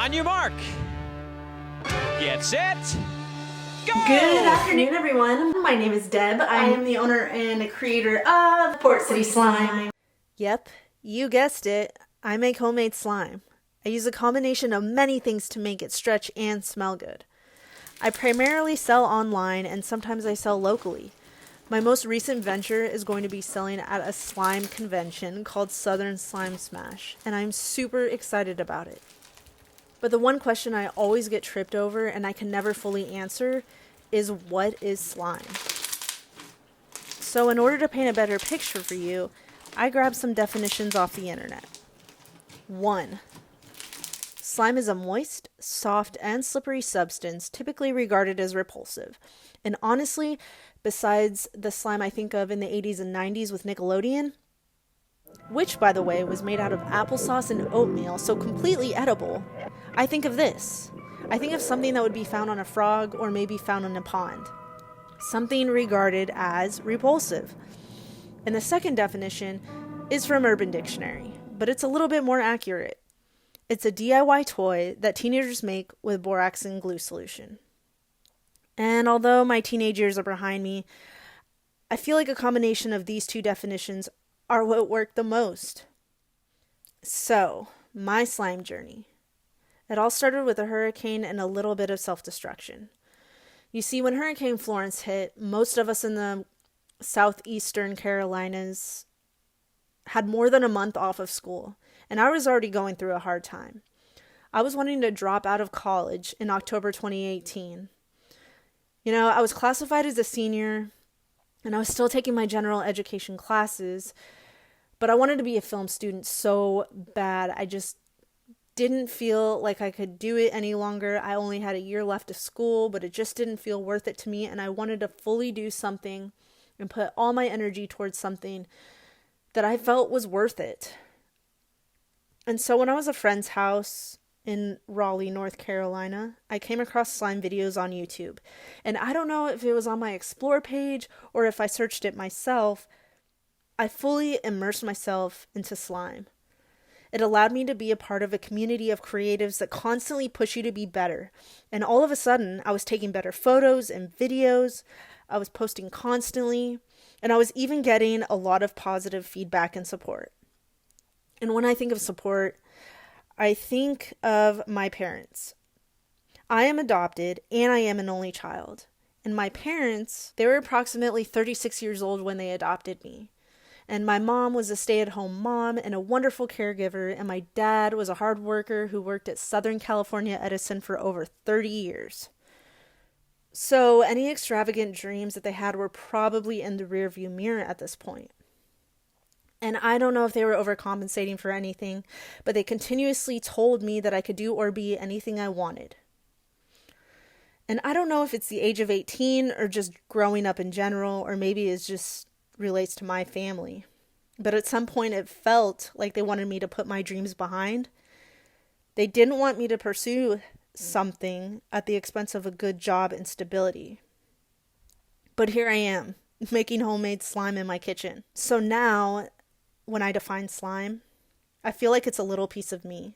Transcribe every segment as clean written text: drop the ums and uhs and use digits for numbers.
On your mark. Get set. Go! Good afternoon, everyone. My name is Deb. I am the owner and creator of Port City Slime. Yep, you guessed it. I make homemade slime. I use a combination of many things to make it stretch and smell good. I primarily sell online and sometimes I sell locally. My most recent venture is going to be selling at a slime convention called Southern Slime Smash, and I'm super excited about it. But the one question I always get tripped over and I can never fully answer is, what is slime? So in order to paint a better picture for you, I grabbed some definitions off the internet. 1. Slime is a moist, soft, and slippery substance typically regarded as repulsive. And honestly, besides the slime I think of in the 80s and 90s with Nickelodeon, which, by the way, was made out of applesauce and oatmeal, so completely edible, I think of this. I think of something that would be found on a frog or maybe found in a pond. Something regarded as repulsive. And the second definition is from Urban Dictionary, but it's a little bit more accurate. It's a DIY toy that teenagers make with borax and glue solution. And although my teenage years are behind me, I feel like a combination of these two definitions are what work the most. So, my slime journey. It all started with a hurricane and a little bit of self-destruction. You see, when Hurricane Florence hit, most of us in the southeastern Carolinas had more than a month off of school, and I was already going through a hard time. I was wanting to drop out of college in October 2018. You know, I was classified as a senior, and I was still taking my general education classes, but I wanted to be a film student so bad. I just didn't feel like I could do it any longer. I only had a year left of school, but it just didn't feel worth it to me, and I wanted to fully do something and put all my energy towards something that I felt was worth it. And so when I was at a friend's house in Raleigh, North Carolina, I came across slime videos on YouTube. And I don't know if it was on my Explore page or if I searched it myself. I fully immersed myself into slime. It allowed me to be a part of a community of creatives that constantly push you to be better. And all of a sudden, I was taking better photos and videos. I was posting constantly. And I was even getting a lot of positive feedback and support. And when I think of support, I think of my parents. I am adopted and I am an only child. And my parents, they were approximately 36 years old when they adopted me. And my mom was a stay-at-home mom and a wonderful caregiver. And my dad was a hard worker who worked at Southern California Edison for over 30 years. So any extravagant dreams that they had were probably in the rearview mirror at this point. And I don't know if they were overcompensating for anything, but they continuously told me that I could do or be anything I wanted. And I don't know if it's the age of 18 or just growing up in general, or maybe it just relates to my family. But at some point it felt like they wanted me to put my dreams behind. They didn't want me to pursue something at the expense of a good job and stability. But here I am, making homemade slime in my kitchen. So now, when I define slime, I feel like it's a little piece of me.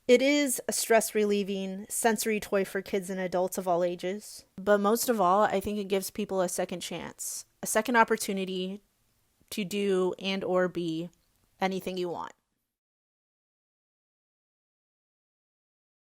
It is a stress-relieving, sensory toy for kids and adults of all ages. But most of all, I think it gives people a second chance, a second opportunity to do and or be anything you want.